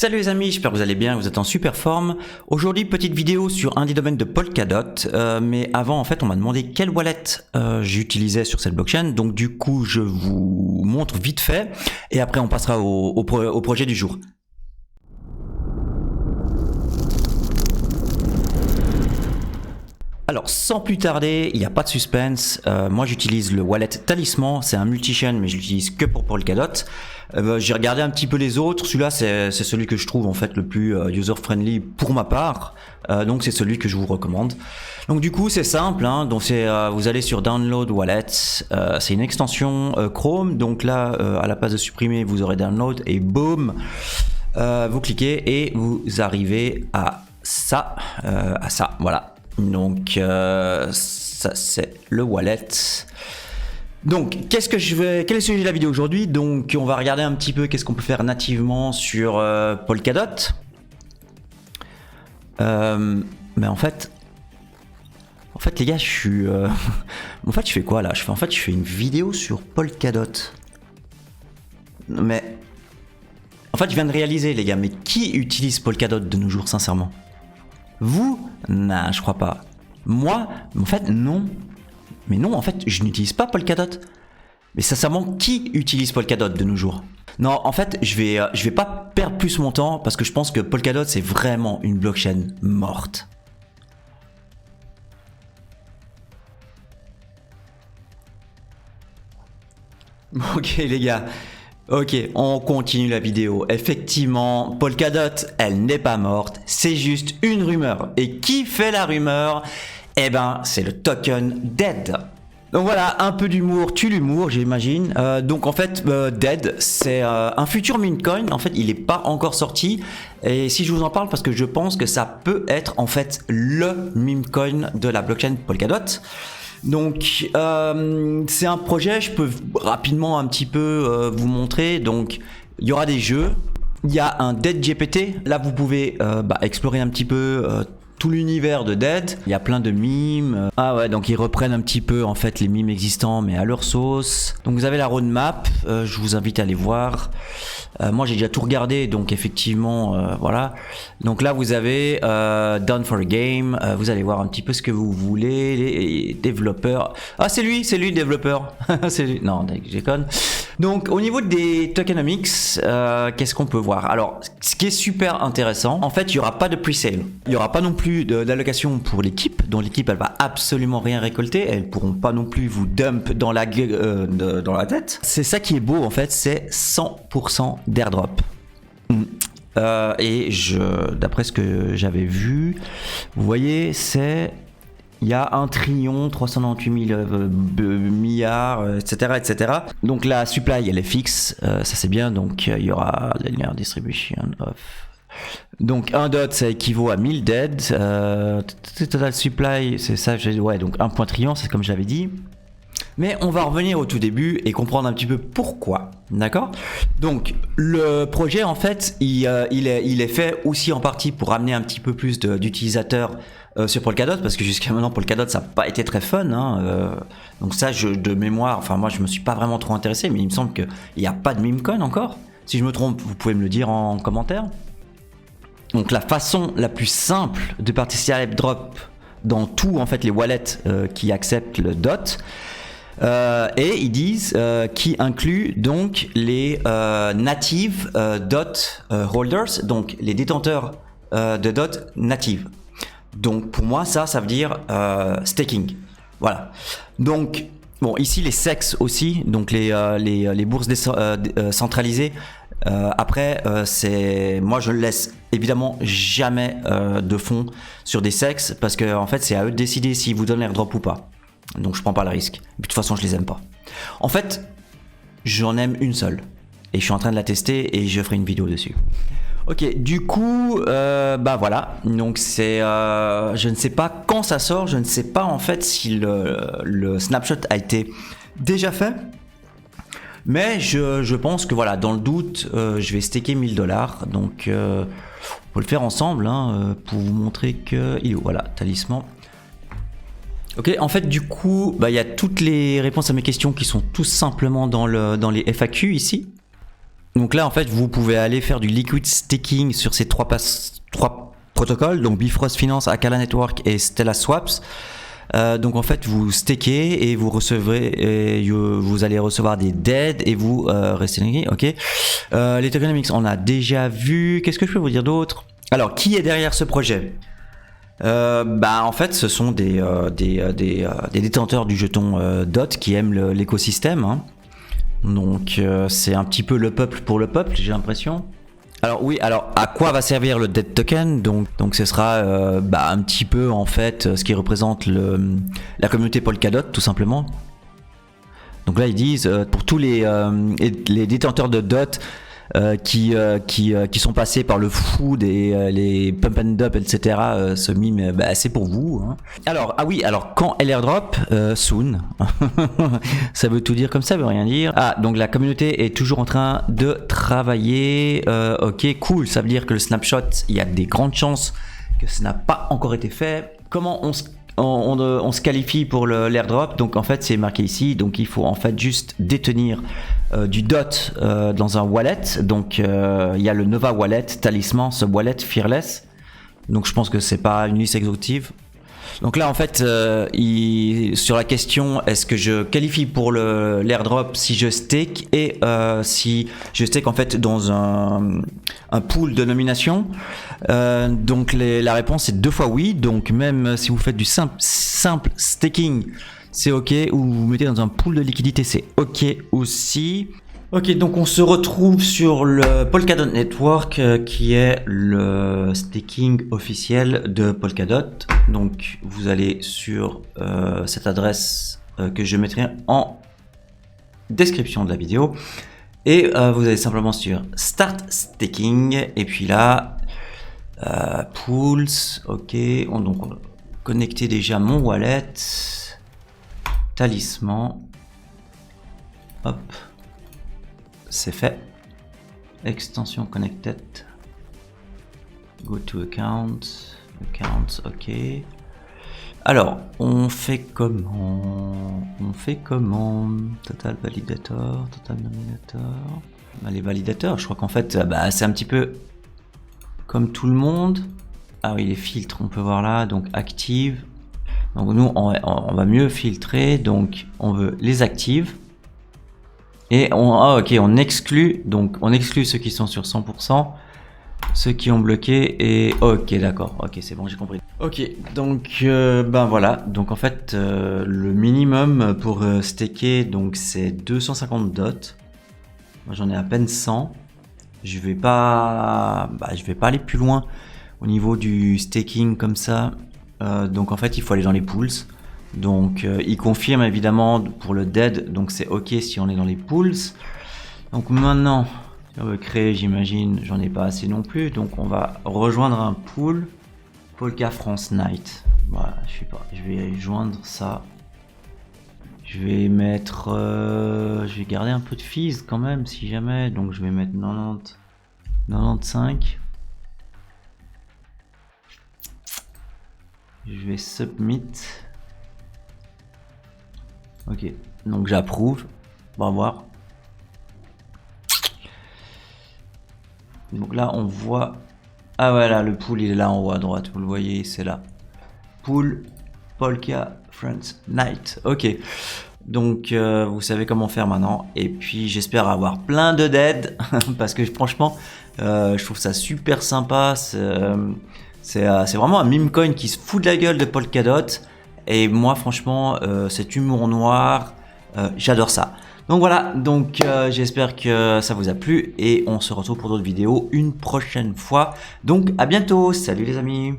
Salut les amis, j'espère que vous allez bien, vous êtes en super forme. Aujourd'hui, petite vidéo sur un des domaines de Polkadot, mais avant en fait on m'a demandé quelle wallet j'utilisais sur cette blockchain, donc du coup je vous montre vite fait et après on passera au projet du jour. Alors sans plus tarder, il n'y a pas de suspense, moi j'utilise le wallet Talisman, c'est un multi-chain mais je l'utilise que pour Polkadot. J'ai regardé un petit peu les autres, celui-là c'est celui que je trouve en fait le plus user-friendly pour ma part, donc c'est celui que je vous recommande. Donc du coup c'est simple, hein, donc vous allez sur Download Wallet, c'est une extension Chrome, donc là à la place de supprimer vous aurez Download et boum, vous cliquez et vous arrivez à ça, voilà. Donc ça c'est le wallet. Donc quel est le sujet de la vidéo aujourd'hui? Donc on va regarder un petit peu qu'est-ce qu'on peut faire nativement sur Polkadot. Mais en fait les gars, je suis en fait je fais quoi là? Je fais une vidéo sur Polkadot. Mais en fait je viens de réaliser les gars, mais qui utilise Polkadot de nos jours sincèrement? Vous? Non, je crois pas. Moi? En fait, non. Mais non, en fait, je n'utilise pas Polkadot. Mais sincèrement, qui utilise Polkadot de nos jours? Non, en fait, je vais pas perdre plus mon temps parce que je pense que Polkadot, c'est vraiment une blockchain morte. Ok, les gars. Ok, on continue la vidéo. Effectivement, Polkadot, elle n'est pas morte, c'est juste une rumeur. Et qui fait la rumeur? Eh ben, c'est le token DEAD. Donc voilà, un peu d'humour tue l'humour, j'imagine. Donc en fait, DEAD, c'est un futur meme coin. En fait, il n'est pas encore sorti. Et si je vous en parle, parce que je pense que ça peut être en fait le meme coin de la blockchain Polkadot. Donc c'est un projet, je peux rapidement un petit peu vous montrer. Donc il y aura des jeux, il y a un DEAD GPT, là vous pouvez explorer un petit peu tout l'univers de DEAD. Il y a plein de mimes, ah ouais, donc ils reprennent un petit peu en fait les mimes existants mais à leur sauce. Donc vous avez la roadmap, je vous invite à aller voir. Moi j'ai déjà tout regardé, donc effectivement voilà. Donc là vous avez Done for a Game, vous allez voir un petit peu ce que vous voulez, les développeurs. Ah c'est lui le développeur. C'est lui. Non, je déconne. Donc au niveau des tokenomics, qu'est-ce qu'on peut voir? Alors ce qui est super intéressant, en fait il n'y aura pas de pre-sale, il n'y aura pas non plus d'allocation pour l'équipe, dont l'équipe elle va absolument rien récolter, elles pourront pas non plus vous dump dans la tête. C'est ça qui est beau en fait, c'est 100% d'airdrop. Et d'après ce que j'avais vu, vous voyez, il y a 1 trillion 398 000 milliards, etc. Donc la supply elle est fixe, ça c'est bien. Donc il y aura linear distribution of. Donc un dot ça équivaut à 1000 dead. Total supply c'est ça, ouais, donc 1 trillion, c'est comme j'avais dit. Mais on va revenir au tout début et comprendre un petit peu pourquoi, d'accord? Donc le projet en fait il est fait aussi en partie pour amener un petit peu plus d'utilisateurs sur Polkadot, parce que jusqu'à maintenant Polkadot ça n'a pas été très fun, hein, donc ça de mémoire, enfin moi je me suis pas vraiment trop intéressé, mais il me semble qu'il n'y a pas de meme coin encore. Si je me trompe, vous pouvez me le dire en commentaire. Donc la façon la plus simple de participer à l'airdrop dans tous en fait les wallets qui acceptent le DOT, et ils disent qui inclut donc les native DOT holders, donc les détenteurs de DOT native. Donc pour moi ça veut dire staking. Voilà. Donc bon, ici les SEX aussi, donc les bourses centralisées. Après moi je laisse évidemment jamais de fonds sur des SEX, parce que en fait c'est à eux de décider s'ils vous donnent l'airdrop ou pas. Donc je prends pas le risque. De toute façon je les aime pas. En fait j'en aime une seule et je suis en train de la tester et je ferai une vidéo dessus. Ok, du coup voilà, donc c'est je ne sais pas quand ça sort, je ne sais pas en fait si le snapshot a été déjà fait, mais je pense que voilà, dans le doute je vais staker 1000 $, donc on peut le faire ensemble, hein, pour vous montrer que voilà, talisman. Ok, en fait du coup il y a toutes les réponses à mes questions qui sont tout simplement dans les FAQ ici. Donc là, en fait, vous pouvez aller faire du liquid staking sur ces trois protocoles, donc Bifrost Finance, Acala Network et Stellar Swaps. Donc en fait, vous stakez et vous vous allez recevoir des dead et vous restez. Ok. Les tokenomics, on a déjà vu. Qu'est-ce que je peux vous dire d'autre? Alors, qui est derrière ce projet? En fait, ce sont des détenteurs du jeton DOT qui aiment l'écosystème. Hein. Donc c'est un petit peu le peuple pour le peuple, j'ai l'impression. Alors oui, alors à quoi va servir le Dead Token? Donc ce sera un petit peu en fait ce qui représente la communauté Polkadot tout simplement. Donc là ils disent pour tous les détenteurs de DOT qui sont passés par le food et les pump and dump, etc. Ce mime, c'est pour vous. Hein. Alors, ah oui, alors quand elle airdrop, soon. Ça veut tout dire comme ça, veut rien dire. Ah, donc la communauté est toujours en train de travailler. Ok, cool. Ça veut dire que le snapshot, il y a des grandes chances que ça n'a pas encore été fait. Comment on se qualifie pour l'airdrop? Donc en fait c'est marqué ici, donc il faut en fait juste détenir du DOT dans un wallet. Donc il y a le Nova Wallet, Talisman, ce wallet Fearless. Donc je pense que c'est pas une liste exhaustive. Donc là en fait sur la question est-ce que je qualifie pour l'airdrop si je stake et si je stake en fait dans un pool de nomination. Donc la réponse est 2 fois oui. Donc même si vous faites du simple staking, c'est ok, ou vous mettez dans un pool de liquidité, c'est ok aussi. Ok, donc on se retrouve sur le Polkadot Network qui est le staking officiel de Polkadot. Donc vous allez sur cette adresse que je mettrai en description de la vidéo et vous allez simplement sur Start Staking et puis là Pools, ok, donc on va connecter déjà mon wallet, Talisman, hop. C'est fait. Extension connected. Go to account. Accounts, ok. Alors, on fait comment? Total validator, total nominator. Les validateurs, je crois qu'en fait, c'est un petit peu comme tout le monde. Ah oui, les filtres, on peut voir là. Donc, active. Donc, nous, on va mieux filtrer. Donc, on veut les actives. Et on exclut, donc on exclut ceux qui sont sur 100%, ceux qui ont bloqué et ok d'accord, ok c'est bon j'ai compris. Ok donc voilà, donc en fait le minimum pour staker donc c'est 250 dots. Moi j'en ai à peine 100. Je vais pas aller plus loin au niveau du staking comme ça. Donc en fait il faut aller dans les pools. Donc il confirme évidemment pour le dead, donc c'est ok si on est dans les pools. Donc maintenant on veut créer, j'imagine, j'en ai pas assez non plus, donc on va rejoindre un pool Polka France Night. Voilà, je sais pas, je vais joindre ça. Je vais mettre je vais garder un peu de fees quand même si jamais, donc je vais mettre 95. Je vais submit. Ok, donc j'approuve. On va voir. Donc là, on voit. Ah voilà, le pool il est là en haut à droite. Vous le voyez, c'est là. Pool Polka France Night. Ok. Donc vous savez comment faire maintenant. Et puis j'espère avoir plein de dead parce que franchement, je trouve ça super sympa. C'est vraiment un meme coin qui se fout de la gueule de Polkadot. Et moi franchement cet humour noir j'adore ça. Donc voilà, donc j'espère que ça vous a plu et on se retrouve pour d'autres vidéos une prochaine fois. Donc à bientôt, salut les amis.